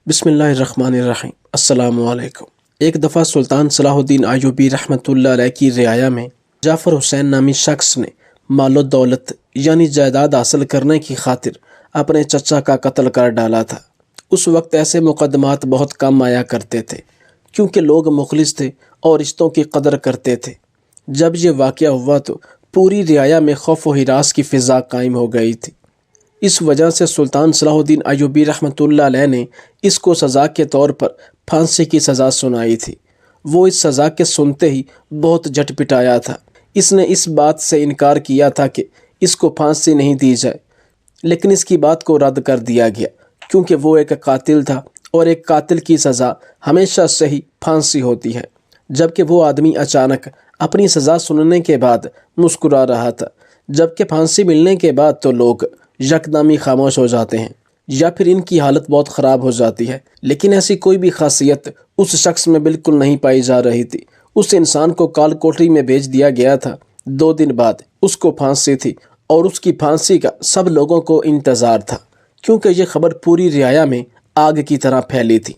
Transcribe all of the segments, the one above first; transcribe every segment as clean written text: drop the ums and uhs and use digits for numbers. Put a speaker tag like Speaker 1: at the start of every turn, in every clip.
Speaker 1: بسم اللہ الرحمن الرحیم۔ السلام علیکم۔ ایک دفعہ سلطان صلاح الدین ایوبی رحمۃ اللہ علیہ کی رعایا میں جعفر حسین نامی شخص نے مال و دولت یعنی جائیداد حاصل کرنے کی خاطر اپنے چچا کا قتل کر ڈالا تھا۔ اس وقت ایسے مقدمات بہت کم آیا کرتے تھے کیونکہ لوگ مخلص تھے اور رشتوں کی قدر کرتے تھے۔ جب یہ واقعہ ہوا تو پوری رعایا میں خوف و ہراس کی فضا قائم ہو گئی تھی۔ اس وجہ سے سلطان صلاح الدین ایوبی رحمۃ اللہ علیہ نے اس کو سزا کے طور پر پھانسی کی سزا سنائی تھی۔ وہ اس سزا کے سنتے ہی بہت جھٹ پٹایا تھا۔ اس نے اس بات سے انکار کیا تھا کہ اس کو پھانسی نہیں دی جائے، لیکن اس کی بات کو رد کر دیا گیا کیونکہ وہ ایک قاتل تھا اور ایک قاتل کی سزا ہمیشہ سے ہی پھانسی ہوتی ہے۔ جبکہ وہ آدمی اچانک اپنی سزا سننے کے بعد مسکرا رہا تھا، جبکہ پھانسی ملنے کے بعد تو لوگ یکدم ہی خاموش ہو جاتے ہیں یا پھر ان کی حالت بہت خراب ہو جاتی ہے۔ لیکن ایسی کوئی بھی خاصیت اس شخص میں بالکل نہیں پائی جا رہی تھی۔ اس انسان کو کال کوٹری میں بھیج دیا گیا تھا۔ 2 دن بعد اس کو پھانسی تھی اور اس کی پھانسی کا سب لوگوں کو انتظار تھا کیونکہ یہ خبر پوری رعایا میں آگ کی طرح پھیلی تھی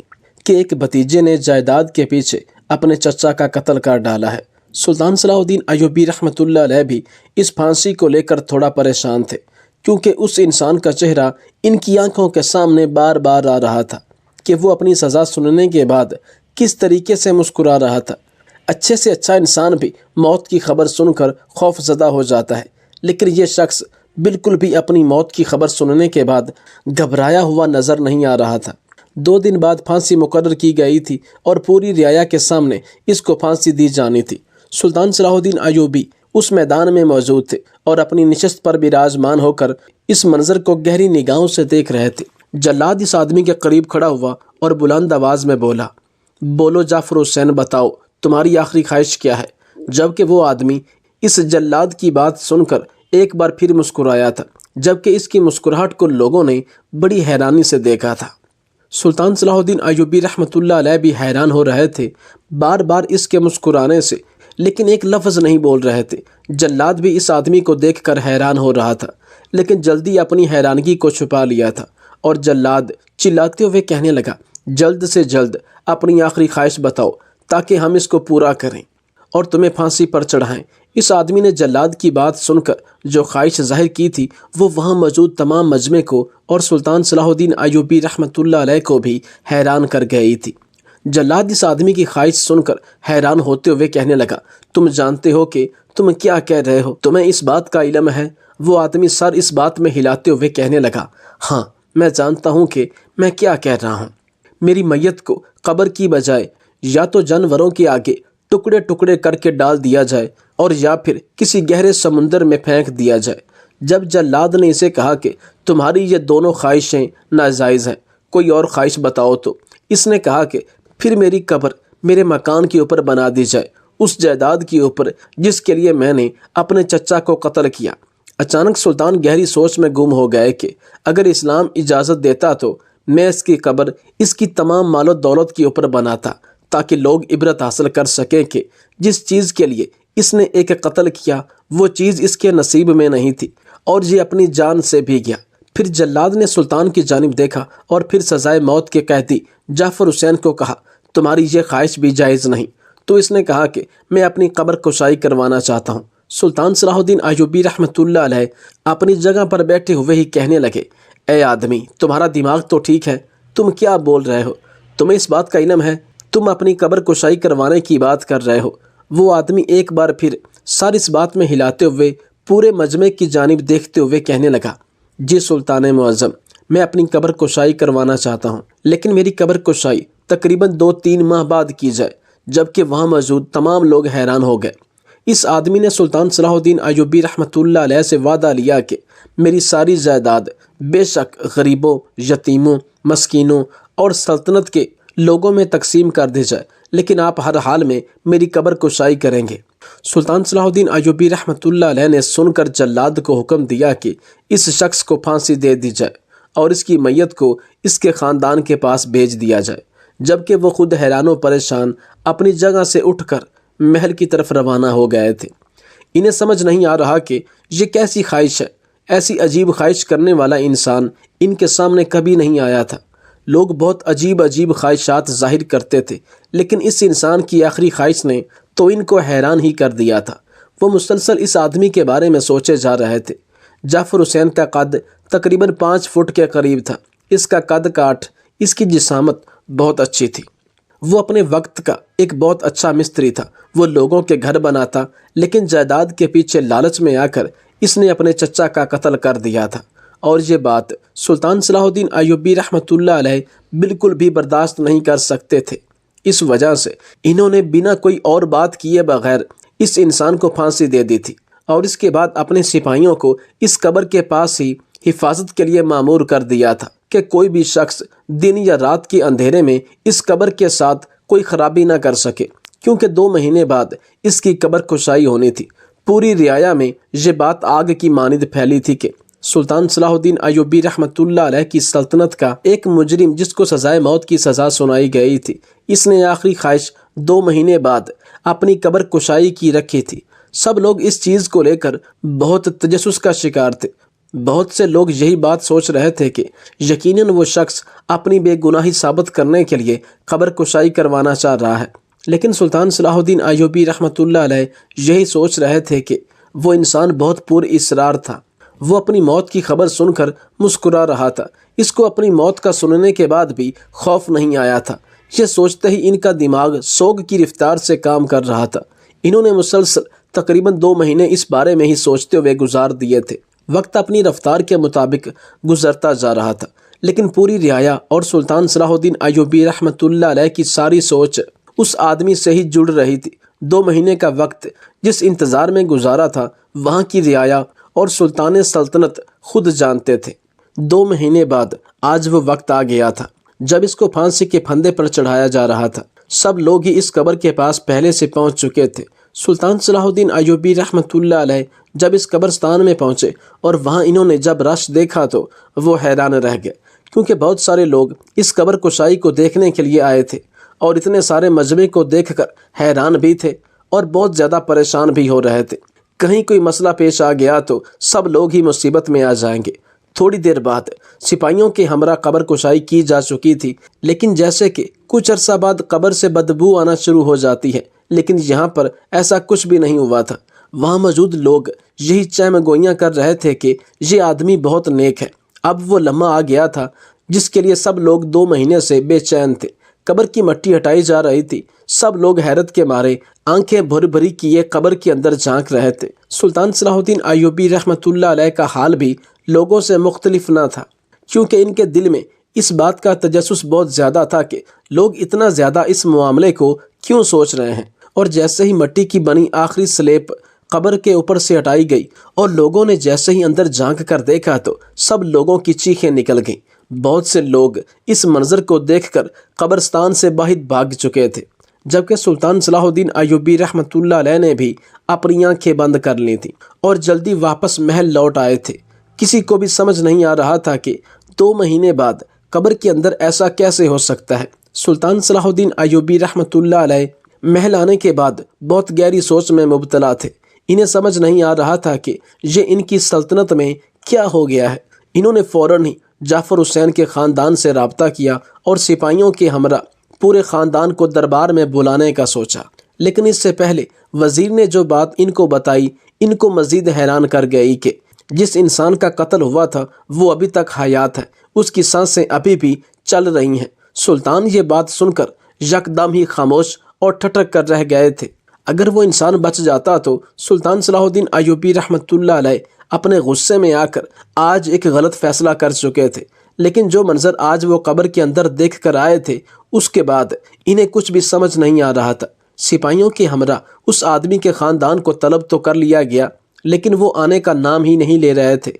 Speaker 1: کہ ایک بھتیجے نے جائیداد کے پیچھے اپنے چچا کا قتل کر ڈالا ہے۔ سلطان صلاح الدین ایوبی رحمۃ اللہ علیہ بھی اس پھانسی کو لے کر تھوڑا پریشان تھے کیونکہ اس انسان کا چہرہ ان کی آنکھوں کے سامنے بار بار آ رہا تھا کہ وہ اپنی سزا سننے کے بعد کس طریقے سے مسکرا رہا تھا۔ اچھے سے اچھا انسان بھی موت کی خبر سن کر خوف زدہ ہو جاتا ہے، لیکن یہ شخص بالکل بھی اپنی موت کی خبر سننے کے بعد گھبرایا ہوا نظر نہیں آ رہا تھا۔ 2 دن بعد پھانسی مقرر کی گئی تھی اور پوری رعایا کے سامنے اس کو پھانسی دی جانی تھی۔ سلطان صلاح الدین ایوبی اس میدان میں موجود تھے اور اپنی نشست پر براجمان ہو کر اس منظر کو گہری نگاہوں سے دیکھ رہے تھے۔ جلاد اس آدمی کے قریب کھڑا ہوا اور بلند آواز میں بولا، بولو جعفر حسین، بتاؤ تمہاری آخری خواہش کیا ہے؟ جبکہ وہ آدمی اس جلاد کی بات سن کر ایک بار پھر مسکرایا تھا، جبکہ اس کی مسکراہٹ کو لوگوں نے بڑی حیرانی سے دیکھا تھا۔ سلطان صلاح الدین ایوبی رحمۃ اللہ علیہ بھی حیران ہو رہے تھے بار بار اس کے مسکرانے سے، لیکن ایک لفظ نہیں بول رہے تھے۔ جلاد بھی اس آدمی کو دیکھ کر حیران ہو رہا تھا، لیکن جلدی اپنی حیرانگی کو چھپا لیا تھا اور جلاد چلاتے ہوئے کہنے لگا، جلد سے جلد اپنی آخری خواہش بتاؤ تاکہ ہم اس کو پورا کریں اور تمہیں پھانسی پر چڑھائیں۔ اس آدمی نے جلاد کی بات سن کر جو خواہش ظاہر کی تھی وہ وہاں موجود تمام مجمع کو اور سلطان صلاح الدین ایوبی رحمۃ اللہ علیہ کو بھی حیران کر گئی تھی۔ جلاد اس آدمی کی خواہش سن کر حیران ہوتے ہوئے کہنے لگا، تم جانتے ہو کہ تم کیا کہہ رہے ہو؟ تمہیں اس بات کا علم ہے؟ وہ آدمی سر اس بات میں ہلاتے ہوئے کہنے لگا، ہاں میں جانتا ہوں کہ میں کیا کہہ رہا ہوں۔ میری میت کو قبر کی بجائے یا تو جانوروں کے آگے ٹکڑے ٹکڑے کر کے ڈال دیا جائے اور یا پھر کسی گہرے سمندر میں پھینک دیا جائے۔ جب جلاد نے اسے کہا کہ تمہاری یہ دونوں خواہشیں ناجائز ہیں، کوئی اور خواہش بتاؤ، تو اس نے کہا کہ پھر میری قبر میرے مکان کے اوپر بنا دی جائے، اس جائیداد کے اوپر جس کے لیے میں نے اپنے چچا کو قتل کیا۔ اچانک سلطان گہری سوچ میں گم ہو گئے کہ اگر اسلام اجازت دیتا تو میں اس کی قبر اس کی تمام مال و دولت کے اوپر بناتا تاکہ لوگ عبرت حاصل کر سکیں کہ جس چیز کے لیے اس نے ایک قتل کیا وہ چیز اس کے نصیب میں نہیں تھی اور یہ اپنی جان سے بھی گیا۔ پھر جلاد نے سلطان کی جانب دیکھا اور پھر سزائے موت کے قیدی جعفر حسین کو کہا، تمہاری یہ خواہش بھی جائز نہیں۔ تو اس نے کہا کہ میں اپنی قبر کشائی کروانا چاہتا ہوں۔ سلطان صلاح الدین ایوبی رحمۃ اللہ علیہ اپنی جگہ پر بیٹھے ہوئے ہی کہنے لگے، اے آدمی، تمہارا دماغ تو ٹھیک ہے؟ تم کیا بول رہے ہو؟ تمہیں اس بات کا علم ہے؟ تم اپنی قبر کشائی کروانے کی بات کر رہے ہو؟ وہ آدمی ایک بار پھر سر اس بات میں ہلاتے ہوئے پورے مجمع کی جانب دیکھتے ہوئے کہنے لگا، جی سلطان معظم، میں اپنی قبر کشائی کروانا چاہتا ہوں، لیکن میری قبر کشائی تقریباً 2-3 ماہ بعد کی جائے۔ جبکہ وہاں موجود تمام لوگ حیران ہو گئے۔ اس آدمی نے سلطان صلاح الدین ایوبی رحمۃ اللہ علیہ سے وعدہ لیا کہ میری ساری جائیداد بے شک غریبوں، یتیموں، مسکینوں اور سلطنت کے لوگوں میں تقسیم کر دی جائے، لیکن آپ ہر حال میں میری قبر کشائی کریں گے۔ سلطان صلاح الدین ایوبی رحمۃ اللہ علیہ نے سن کر جلاد کو حکم دیا کہ اس شخص کو پھانسی دے دی جائے اور اس کی میت کو اس کے خاندان کے پاس بھیج دیا جائے۔ جبکہ وہ خود حیران و پریشان اپنی جگہ سے اٹھ کر محل کی طرف روانہ ہو گئے تھے۔ انہیں سمجھ نہیں آ رہا کہ یہ کیسی خواہش ہے۔ ایسی عجیب خواہش کرنے والا انسان ان کے سامنے کبھی نہیں آیا تھا۔ لوگ بہت عجیب عجیب خواہشات ظاہر کرتے تھے، لیکن اس انسان کی آخری خواہش نے تو ان کو حیران ہی کر دیا تھا۔ وہ مسلسل اس آدمی کے بارے میں سوچے جا رہے تھے۔ جعفر حسین کا قد تقریباً 5 فٹ کے قریب تھا۔ اس کا قد کاٹ، اس کی جسامت بہت اچھی تھی۔ وہ اپنے وقت کا ایک بہت اچھا مستری تھا۔ وہ لوگوں کے گھر بناتا، لیکن جائیداد کے پیچھے لالچ میں آ کر اس نے اپنے چچا کا قتل کر دیا تھا، اور یہ بات سلطان صلاح الدین ایوبی رحمۃ اللہ علیہ بالکل بھی برداشت نہیں کر سکتے تھے۔ اس وجہ سے انہوں نے بنا کوئی اور بات کیے بغیر اس انسان کو پھانسی دے دی تھی، اور اس کے بعد اپنے سپاہیوں کو اس قبر کے پاس ہی حفاظت کے لیے مامور کر دیا تھا کہ کوئی بھی شخص دن یا رات کے اندھیرے میں اس قبر کے ساتھ کوئی خرابی نہ کر سکے، کیونکہ 2 مہینے بعد اس کی قبر کشائی ہونی تھی۔ پوری رعایا میں یہ بات آگ کی مانند پھیلی تھی کہ سلطان صلاح الدین ایوبی رحمۃ اللہ علیہ کی سلطنت کا ایک مجرم جس کو سزائے موت کی سزا سنائی گئی تھی، اس نے آخری خواہش 2 مہینے بعد اپنی قبر کشائی کی رکھی تھی۔ سب لوگ اس چیز کو لے کر بہت تجسس کا شکار تھے۔ بہت سے لوگ یہی بات سوچ رہے تھے کہ یقیناً وہ شخص اپنی بے گناہی ثابت کرنے کے لیے قبر کشائی کروانا چاہ رہا ہے، لیکن سلطان صلاح الدین ایوبی رحمۃ اللہ علیہ یہی سوچ رہے تھے کہ وہ انسان بہت پر اصرار تھا۔ وہ اپنی موت کی خبر سن کر مسکرا رہا تھا۔ اس کو اپنی موت کا سننے کے بعد بھی خوف نہیں آیا تھا۔ یہ سوچتے ہی ان کا دماغ سوگ کی رفتار سے کام کر رہا تھا۔ انہوں نے مسلسل تقریباً 2 مہینے اس بارے میں ہی سوچتے ہوئے گزار دیے تھے۔ وقت اپنی رفتار کے مطابق گزرتا جا رہا تھا، لیکن پوری رعایا اور سلطان صلاح الدین ایوبی رحمۃ اللہ علیہ کی ساری سوچ اس آدمی سے ہی جڑ رہی تھی۔ 2 مہینے کا وقت جس انتظار میں گزارا تھا، وہاں کی رعایا اور سلطان سلطنت خود جانتے تھے۔ 2 مہینے بعد آج وہ وقت آ گیا تھا جب اس کو پھانسی کے پھندے پر چڑھایا جا رہا تھا۔ سب لوگ ہی اس قبر کے پاس پہلے سے پہنچ چکے تھے۔ سلطان صلاح الدین ایوبی رحمۃ اللہ علیہ جب اس قبرستان میں پہنچے اور وہاں انہوں نے جب رش دیکھا تو وہ حیران رہ گئے، کیونکہ بہت سارے لوگ اس قبر کشائی کو دیکھنے کے لیے آئے تھے، اور اتنے سارے مجمع کو دیکھ کر حیران بھی تھے اور بہت زیادہ پریشان بھی ہو رہے تھے۔ کہیں کوئی مسئلہ پیش آ گیا تو سب لوگ ہی مصیبت میں آ جائیں گے۔ تھوڑی دیر بعد سپاہیوں کے ہمراہ قبر کشائی کی جا چکی تھی، لیکن جیسے کہ کچھ عرصہ بعد قبر سے بدبو آنا شروع ہو جاتی ہے، لیکن یہاں پر ایسا کچھ بھی نہیں ہوا تھا۔ وہاں موجود لوگ یہی چہم گوئیاں کر رہے تھے کہ یہ آدمی بہت نیک ہے۔ اب وہ لمحہ آ گیا تھا جس کے لیے سب لوگ 2 مہینے سے بے چین تھے۔ قبر کی مٹی ہٹائی جا رہی تھی۔ سب لوگ حیرت کے مارے آنکھیں بھر بھری کیے قبر کے اندر جھانک رہے تھے۔ سلطان صلاح الدین ایوبی رحمۃ اللہ علیہ کا حال بھی لوگوں سے مختلف نہ تھا، کیونکہ ان کے دل میں اس بات کا تجسس بہت زیادہ تھا کہ لوگ اتنا زیادہ اس معاملے کو کیوں سوچ رہے ہیں۔ اور جیسے ہی مٹی کی بنی آخری سلیب قبر کے اوپر سے ہٹائی گئی اور لوگوں نے جیسے ہی اندر جھانک کر دیکھا تو سب لوگوں کی چیخیں نکل گئیں۔ بہت سے لوگ اس منظر کو دیکھ کر قبرستان سے باہر بھاگ چکے تھے، جبکہ سلطان صلاح الدین ایوبی رحمۃ اللہ علیہ نے بھی اپنی آنکھیں بند کر لی تھیں اور جلدی واپس محل لوٹ آئے تھے۔ کسی کو بھی سمجھ نہیں آ رہا تھا کہ 2 مہینے بعد قبر کے اندر ایسا کیسے ہو سکتا ہے۔ سلطان صلاح الدین ایوبی رحمۃ اللہ علیہ محل آنے کے بعد بہت گہری سوچ میں مبتلا تھے۔ انہیں سمجھ نہیں آ رہا تھا کہ یہ ان کی سلطنت میں کیا ہو گیا ہے۔ انہوں نے فوراً ہی جعفر حسین کے خاندان سے رابطہ کیا اور سپاہیوں کے ہمراہ پورے خاندان کو دربار میں بلانے کا سوچا، لیکن اس سے پہلے وزیر نے جو بات ان کو بتائی ان کو مزید حیران کر گئی کہ جس انسان کا قتل ہوا تھا وہ ابھی تک حیات ہے، اس کی سانسیں ابھی بھی چل رہی ہیں۔ سلطان یہ بات سن کر یکدم ہی خاموش اور ٹھٹک کر رہ گئے تھے۔ اگر وہ انسان بچ جاتا تو سلطان صلاح الدین ایوبی رحمۃ اللہ علیہ اپنے غصے میں آ کر آج ایک غلط فیصلہ کر چکے تھے، لیکن جو منظر آج وہ قبر کے اندر دیکھ کر آئے تھے اس کے بعد انہیں کچھ بھی سمجھ نہیں آ رہا تھا۔ سپاہیوں کے ہمراہ اس آدمی کے خاندان کو طلب تو کر لیا گیا، لیکن وہ آنے کا نام ہی نہیں لے رہے تھے۔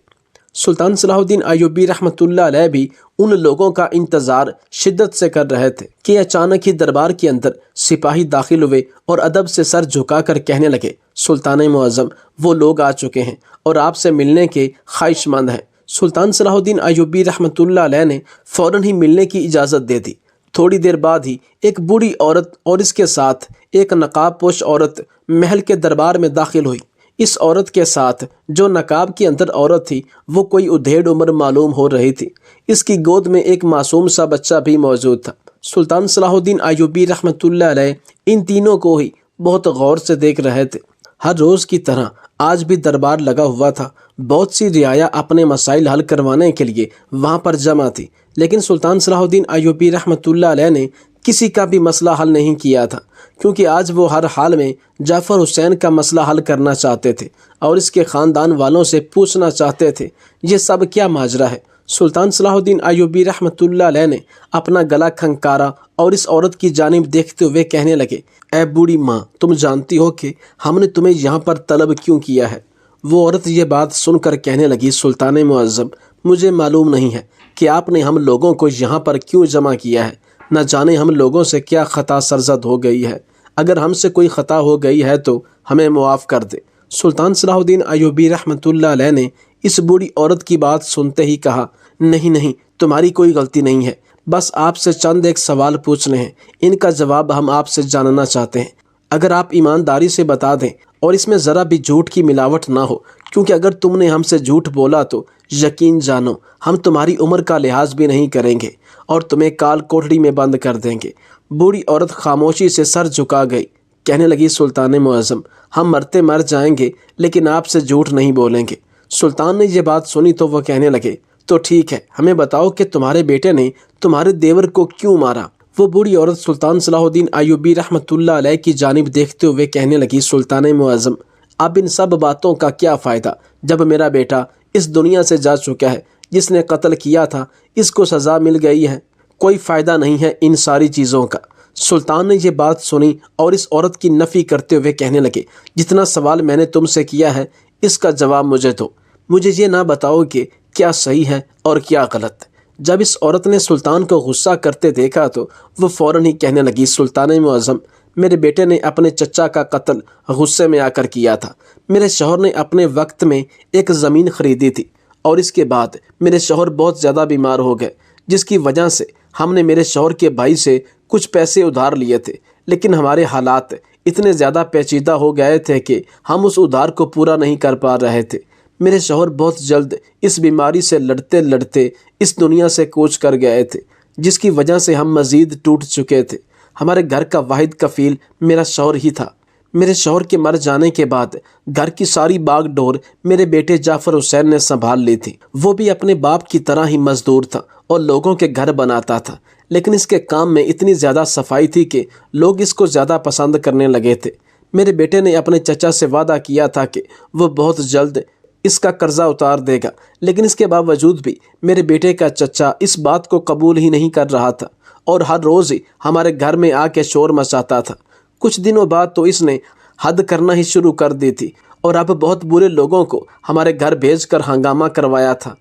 Speaker 1: سلطان صلاح الدین ایوبی رحمۃ اللہ علیہ بھی ان لوگوں کا انتظار شدت سے کر رہے تھے کہ اچانک ہی دربار کے اندر سپاہی داخل ہوئے اور ادب سے سر جھکا کر کہنے لگے، سلطان معظم، وہ لوگ آ چکے ہیں اور آپ سے ملنے کے خواہش مند ہیں۔ سلطان صلاح الدین ایوبی رحمۃ اللہ علیہ نے فوراً ہی ملنے کی اجازت دے دی۔ تھوڑی دیر بعد ہی ایک بوڑھی عورت اور اس کے ساتھ ایک نقاب پوش عورت محل کے دربار میں داخل ہوئی۔ اس عورت کے ساتھ جو نقاب کے اندر عورت تھی وہ کوئی ادھیڑ عمر معلوم ہو رہی تھی۔ اس کی گود میں ایک معصوم سا بچہ بھی موجود تھا۔ سلطان صلاح الدین ایوبی رحمۃ اللہ علیہ ان تینوں کو ہی بہت غور سے دیکھ رہے تھے۔ ہر روز کی طرح آج بھی دربار لگا ہوا تھا۔ بہت سی رعایا اپنے مسائل حل کروانے کے لیے وہاں پر جمع تھی، لیکن سلطان صلاح الدین ایوبی رحمۃ اللہ علیہ نے کسی کا بھی مسئلہ حل نہیں کیا تھا، کیونکہ آج وہ ہر حال میں جعفر حسین کا مسئلہ حل کرنا چاہتے تھے اور اس کے خاندان والوں سے پوچھنا چاہتے تھے یہ سب کیا ماجرا ہے۔ سلطان صلاح الدین ایوبی رحمۃ اللہ علیہ نے اپنا گلا کھنکارا اور اس عورت کی جانب دیکھتے ہوئے کہنے لگے، اے بوڑھی ماں، تم جانتی ہو کہ ہم نے تمہیں یہاں پر طلب کیوں کیا ہے؟ وہ عورت یہ بات سن کر کہنے لگی، سلطان معظم، مجھے معلوم نہیں ہے کہ آپ نے ہم لوگوں کو یہاں پر کیوں جمع کیا ہے۔ نہ جانے ہم لوگوں سے کیا خطا سرزد ہو گئی ہے۔ اگر ہم سے کوئی خطا ہو گئی ہے تو ہمیں معاف کر دے۔ سلطان صلاح الدین ایوبی رحمۃ اللہ علیہ نے اس بوڑھی عورت کی بات سنتے ہی کہا، نہیں، تمہاری کوئی غلطی نہیں ہے، بس آپ سے چند ایک سوال پوچھنے ہیں، ان کا جواب ہم آپ سے جاننا چاہتے ہیں۔ اگر آپ ایمانداری سے بتا دیں اور اس میں ذرا بھی جھوٹ کی ملاوٹ نہ ہو، کیونکہ اگر تم نے ہم سے جھوٹ بولا تو یقین جانو ہم تمہاری عمر کا لحاظ بھی نہیں کریں گے اور تمہیں کال کوٹڑی میں بند کر دیں گے۔ بوڑھی عورت خاموشی سے سر جھکا گئی، کہنے لگی، سلطان معظم، ہم مرتے مر جائیں گے لیکن آپ سے جھوٹ نہیں بولیں گے۔ سلطان نے یہ بات سنی تو وہ کہنے لگے، تو ٹھیک ہے، ہمیں بتاؤ کہ تمہارے بیٹے نے تمہارے دیور کو کیوں مارا؟ وہ بوڑھی عورت سلطان صلاح الدین ایوبی رحمۃ اللہ علیہ کی جانب دیکھتے ہوئے کہنے لگی، سلطان معظم، اب ان سب باتوں کا کیا فائدہ جب میرا بیٹا اس دنیا سے جا چکا ہے۔ جس نے قتل کیا تھا اس کو سزا مل گئی ہے، کوئی فائدہ نہیں ہے ان ساری چیزوں کا۔ سلطان نے یہ بات سنی اور اس عورت کی نفی کرتے ہوئے کہنے لگے، جتنا سوال میں نے تم سے کیا ہے اس کا جواب مجھے دو، مجھے یہ نہ بتاؤ کہ کیا صحیح ہے اور کیا غلط۔ جب اس عورت نے سلطان کو غصہ کرتے دیکھا تو وہ فوراً ہی کہنے لگی، سلطان معظم، میرے بیٹے نے اپنے چچا کا قتل غصے میں آ کر کیا تھا۔ میرے شوہر نے اپنے وقت میں ایک زمین خریدی تھی اور اس کے بعد میرے شوہر بہت زیادہ بیمار ہو گئے، جس کی وجہ سے ہم نے میرے شوہر کے بھائی سے کچھ پیسے ادھار لیے تھے، لیکن ہمارے حالات اتنے زیادہ پیچیدہ ہو گئے تھے کہ ہم اس ادھار کو پورا نہیں کر پا رہے تھے۔ میرے شوہر بہت جلد اس بیماری سے لڑتے لڑتے اس دنیا سے کوچ کر گئے تھے، جس کی وجہ سے ہم مزید ٹوٹ چکے تھے۔ ہمارے گھر کا واحد کفیل میرا شوہر ہی تھا۔ میرے شوہر کے مر جانے کے بعد گھر کی ساری باغ ڈور میرے بیٹے جعفر حسین نے سنبھال لی تھی۔ وہ بھی اپنے باپ کی طرح ہی مزدور تھا اور لوگوں کے گھر بناتا تھا، لیکن اس کے کام میں اتنی زیادہ صفائی تھی کہ لوگ اس کو زیادہ پسند کرنے لگے تھے۔ میرے بیٹے نے اپنے چچا سے وعدہ کیا تھا کہ وہ بہت جلد اس کا قرضہ اتار دے گا، لیکن اس کے باوجود بھی میرے بیٹے کا چچا اس بات کو قبول ہی نہیں کر رہا تھا اور ہر روز ہی ہمارے گھر میں آ کے شور مچاتا تھا۔ کچھ دنوں بعد تو اس نے حد کرنا ہی شروع کر دی تھی اور اب بہت برے لوگوں کو ہمارے گھر بھیج کر ہنگامہ کروایا تھا۔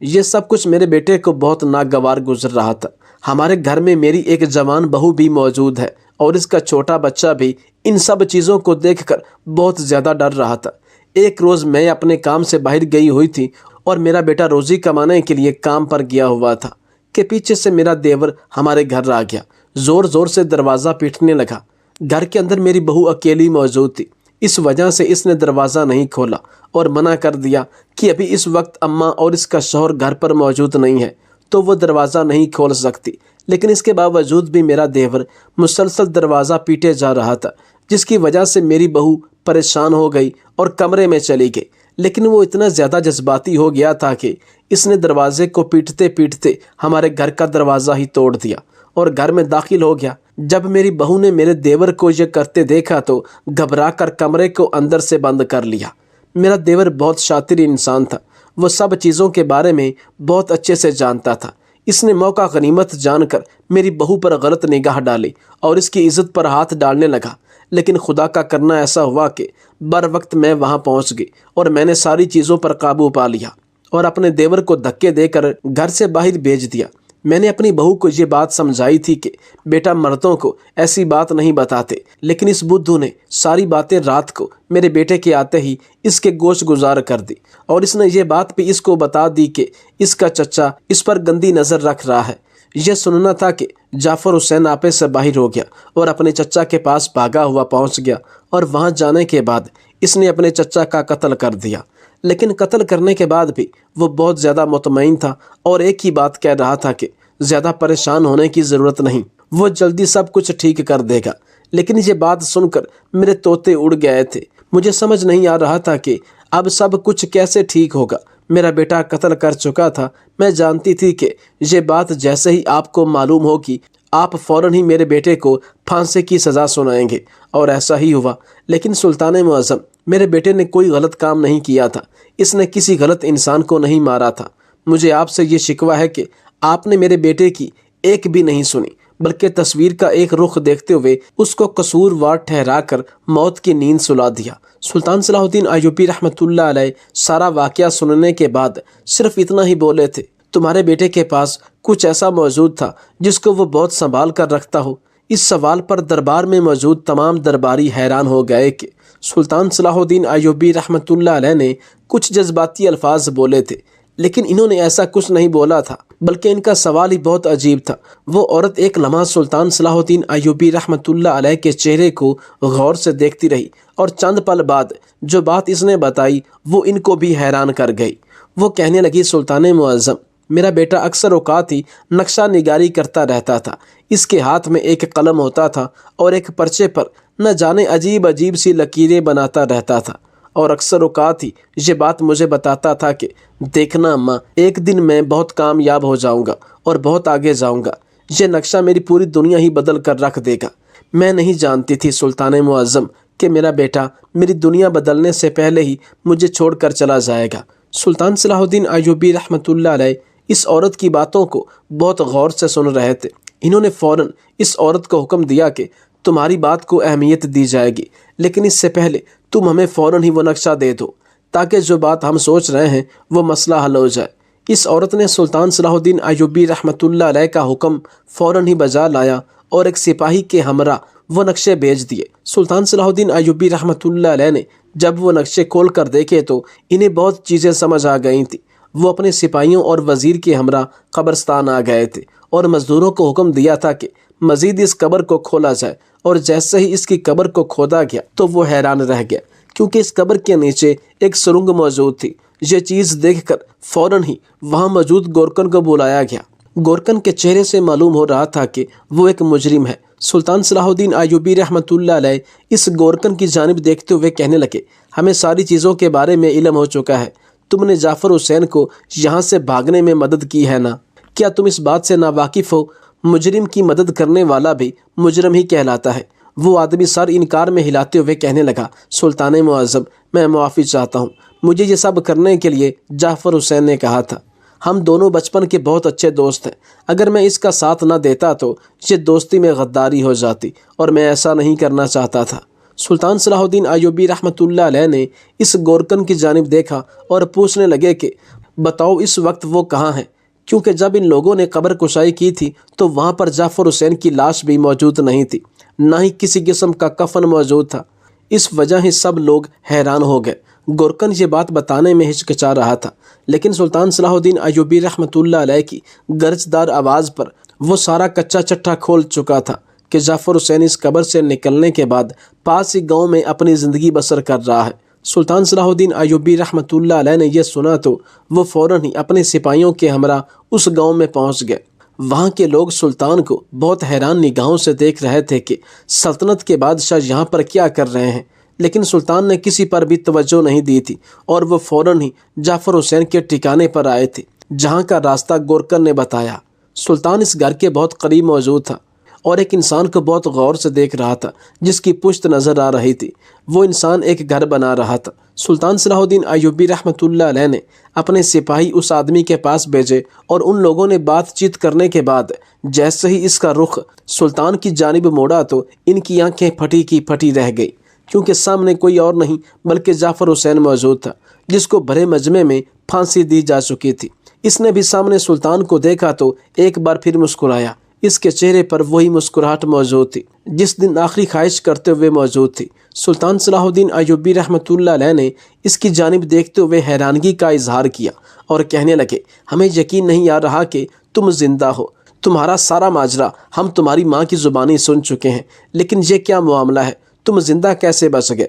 Speaker 1: یہ سب کچھ میرے بیٹے کو بہت ناگوار گزر رہا تھا۔ ہمارے گھر میں میری ایک جوان بہو بھی موجود ہے اور اس کا چھوٹا بچہ بھی ان سب چیزوں کو دیکھ کر بہت زیادہ ڈر رہا تھا۔ ایک روز میں اپنے کام سے باہر گئی ہوئی تھی اور میرا بیٹا روزی کمانے کے لیے کام پر گیا ہوا تھا کہ پیچھے سے میرا دیور ہمارے گھر آ گیا، زور زور سے دروازہ پیٹنے لگا۔ گھر کے اندر میری بہو اکیلی موجود تھی، اس وجہ سے اس نے دروازہ نہیں کھولا اور منع کر دیا کہ ابھی اس وقت اماں اور اس کا شوہر گھر پر موجود نہیں ہے تو وہ دروازہ نہیں کھول سکتی۔ لیکن اس کے باوجود بھی میرا دیور مسلسل دروازہ پیٹے جا رہا تھا، جس کی وجہ سے میری بہو پریشان ہو گئی اور کمرے میں چلی گئی۔ لیکن وہ اتنا زیادہ جذباتی ہو گیا تھا کہ اس نے دروازے کو پیٹتے پیٹتے ہمارے گھر کا دروازہ ہی توڑ دیا اور گھر میں داخل ہو گیا۔ جب میری بہو نے میرے دیور کو یہ کرتے دیکھا تو گھبرا کر کمرے کو اندر سے بند کر لیا۔ میرا دیور بہت شاطر انسان تھا، وہ سب چیزوں کے بارے میں بہت اچھے سے جانتا تھا۔ اس نے موقع غنیمت جان کر میری بہو پر غلط نگاہ ڈالی اور اس کی عزت پر ہاتھ ڈالنے لگا، لیکن خدا کا کرنا ایسا ہوا کہ بر وقت میں وہاں پہنچ گئی اور میں نے ساری چیزوں پر قابو پا لیا اور اپنے دیور کو دھکے دے کر گھر سے باہر بھیج دیا۔ میں نے اپنی بہو کو یہ بات سمجھائی تھی کہ بیٹا مردوں کو ایسی بات نہیں بتاتے، لیکن اس بدھو نے ساری باتیں رات کو میرے بیٹے کے آتے ہی اس کے گوش گزار کر دی اور اس نے یہ بات بھی اس کو بتا دی کہ اس کا چچا اس پر گندی نظر رکھ رہا ہے۔ یہ سننا تھا کہ جعفر حسین آپے سے باہر ہو گیا اور اپنے چچا کے پاس بھاگا ہوا پہنچ گیا اور وہاں جانے کے بعد اس نے اپنے چچا کا قتل کر دیا، لیکن قتل کرنے کے بعد بھی وہ بہت زیادہ مطمئن تھا اور ایک ہی بات کہہ رہا تھا کہ زیادہ پریشان ہونے کی ضرورت نہیں، وہ جلدی سب کچھ ٹھیک کر دے گا۔ لیکن یہ بات سن کر میرے طوطے اڑ گئے تھے۔ مجھے سمجھ نہیں آ رہا تھا کہ اب سب کچھ کیسے ٹھیک ہوگا۔ میرا بیٹا قتل کر چکا تھا، میں جانتی تھی کہ یہ بات جیسے ہی آپ کو معلوم ہوگی آپ فوراً ہی میرے بیٹے کو پھانسی کی سزا سنائیں گے، اور ایسا ہی ہوا۔ لیکن سلطان معظم، میرے بیٹے نے کوئی غلط کام نہیں کیا تھا، اس نے کسی غلط انسان کو نہیں مارا تھا۔ مجھے آپ سے یہ شکوہ ہے کہ آپ نے میرے بیٹے کی ایک بھی نہیں سنی، بلکہ تصویر کا ایک رخ دیکھتے ہوئے اس کو قصوروار ٹھہرا کر موت کی نیند سلا دیا۔ سلطان صلاح الدین ایوبی رحمۃ اللہ علیہ سارا واقعہ سننے کے بعد صرف اتنا ہی بولے تھے، تمہارے بیٹے کے پاس کچھ ایسا موجود تھا جس کو وہ بہت سنبھال کر رکھتا ہو۔ اس سوال پر دربار میں موجود تمام درباری حیران ہو گئے کہ سلطان صلاح الدین ایوبی رحمۃ اللہ علیہ نے کچھ جذباتی الفاظ بولے تھے، لیکن انہوں نے ایسا کچھ نہیں بولا تھا، بلکہ ان کا سوال ہی بہت عجیب تھا۔ وہ عورت ایک لمحہ سلطان صلاح الدین ایوبی رحمۃ اللہ علیہ کے چہرے کو غور سے دیکھتی رہی، اور چند پل بعد جو بات اس نے بتائی وہ ان کو بھی حیران کر گئی۔ وہ کہنے لگی، سلطان معظم، میرا بیٹا اکثر اوقات ہی نقشہ نگاری کرتا رہتا تھا۔ اس کے ہاتھ میں ایک قلم ہوتا تھا اور ایک پرچے پر نہ جانے عجیب عجیب سی لکیریں بناتا رہتا تھا، اور اکثر اوقات ہی یہ بات مجھے بتاتا تھا کہ دیکھنا اماں، ایک دن میں بہت کامیاب ہو جاؤں گا اور بہت آگے جاؤں گا، یہ نقشہ میری پوری دنیا ہی بدل کر رکھ دے گا۔ میں نہیں جانتی تھی سلطان معظم کہ میرا بیٹا میری دنیا بدلنے سے پہلے ہی مجھے چھوڑ کر چلا جائے گا۔ سلطان صلاح الدین ایوبی رحمۃ اللہ علیہ اس عورت کی باتوں کو بہت غور سے سن رہے تھے۔ انہوں نے فوراً اس عورت کو حکم دیا کہ تمہاری بات کو اہمیت دی جائے گی، لیکن اس سے پہلے تم ہمیں فوراً ہی وہ نقشہ دے دو تاکہ جو بات ہم سوچ رہے ہیں وہ مسئلہ حل ہو جائے۔ اس عورت نے سلطان صلاح الدین ایوبی رحمۃ اللہ علیہ کا حکم فوراً ہی بجا لایا اور ایک سپاہی کے ہمراہ وہ نقشے بھیج دیے۔ سلطان صلاح الدین ایوبی رحمۃ اللہ علیہ نے جب وہ نقشے کھول کر دیکھے تو انہیں بہت چیزیں سمجھ آ گئی تھیں۔ وہ اپنے سپاہیوں اور وزیر کے ہمراہ قبرستان آ گئے تھے اور مزدوروں کو حکم دیا تھا کہ مزید اس قبر کو کھولا جائے، اور جیسے ہی اس کی قبر کو کھودا گیا تو وہ حیران رہ گیا، کیونکہ اس قبر کے نیچے ایک سرنگ موجود تھی۔ یہ چیز دیکھ کر فوراً ہی وہاں موجود گورکن کو بلایا گیا۔ گورکن کے چہرے سے معلوم ہو رہا تھا کہ وہ ایک مجرم ہے۔ سلطان صلاح الدین ایوبی رحمۃ اللہ علیہ اس گورکن کی جانب دیکھتے ہوئے کہنے لگے، ہمیں ساری چیزوں کے بارے میں علم ہو چکا ہے، تم نے جعفر حسین کو یہاں سے بھاگنے میں مدد کی ہے نا؟ کیا تم اس بات سے ناواقف ہو؟ مجرم کی مدد کرنے والا بھی مجرم ہی کہلاتا ہے۔ وہ آدمی سر انکار میں ہلاتے ہوئے کہنے لگا، سلطان معظم، میں معافی چاہتا ہوں، مجھے یہ سب کرنے کے لیے جعفر حسین نے کہا تھا۔ ہم دونوں بچپن کے بہت اچھے دوست ہیں، اگر میں اس کا ساتھ نہ دیتا تو یہ دوستی میں غداری ہو جاتی، اور میں ایسا نہیں کرنا چاہتا تھا۔ سلطان صلاح الدین ایوبی رحمۃ اللہ علیہ نے اس گورکن کی جانب دیکھا اور پوچھنے لگے کہ بتاؤ اس وقت وہ کہاں ہیں، کیونکہ جب ان لوگوں نے قبر کشائی کی تھی تو وہاں پر جعفر حسین کی لاش بھی موجود نہیں تھی، نہ ہی کسی قسم کا کفن موجود تھا۔ اس وجہ ہی سب لوگ حیران ہو گئے۔ گورکن یہ بات بتانے میں ہچکچا رہا تھا، لیکن سلطان صلاح الدین ایوبی رحمۃ اللہ علیہ کی گرجدار آواز پر وہ سارا کچا چٹھا کھول چکا تھا کہ جعفر حسین اس قبر سے نکلنے کے بعد پاس ہی گاؤں میں اپنی زندگی بسر کر رہا ہے۔ سلطان صلاح الدین ایوبی رحمۃ اللہ علیہ نے یہ سنا تو وہ فوراً ہی اپنے سپاہیوں کے ہمراہ اس گاؤں میں پہنچ گئے۔ وہاں کے لوگ سلطان کو بہت حیران نگاہوں سے دیکھ رہے تھے کہ سلطنت کے بادشاہ یہاں پر کیا کر رہے ہیں، لیکن سلطان نے کسی پر بھی توجہ نہیں دی تھی، اور وہ فوراً ہی جعفر حسین کے ٹھکانے پر آئے تھے جہاں کا راستہ گورکن نے بتایا۔ سلطان اس گھر کے بہت قریب موجود تھا اور ایک انسان کو بہت غور سے دیکھ رہا تھا جس کی پشت نظر آ رہی تھی۔ وہ انسان ایک گھر بنا رہا تھا۔ سلطان صلاح الدین ایوبی رحمۃ اللہ علیہ نے اپنے سپاہی اس آدمی کے پاس بھیجے، اور ان لوگوں نے بات چیت کرنے کے بعد جیسے ہی اس کا رخ سلطان کی جانب موڑا تو ان کی آنکھیں پھٹی کی پھٹی رہ گئی، کیونکہ سامنے کوئی اور نہیں بلکہ جعفر حسین موجود تھا، جس کو بھرے مجمع میں پھانسی دی جا چکی تھی۔ اس نے بھی سامنے سلطان کو دیکھا تو ایک بار پھر مسکرایا۔ اس کے چہرے پر وہی مسکراہٹ موجود تھی جس دن آخری خواہش کرتے ہوئے موجود تھی۔ سلطان صلاح الدین ایوبی رحمۃ اللہ علیہ نے اس کی جانب دیکھتے ہوئے حیرانگی کا اظہار کیا اور کہنے لگے، ہمیں یقین نہیں آ رہا کہ تم زندہ ہو۔ تمہارا سارا ماجرا ہم تمہاری ماں کی زبانی سن چکے ہیں، لیکن یہ کیا معاملہ ہے، تم زندہ کیسے بچ گئے؟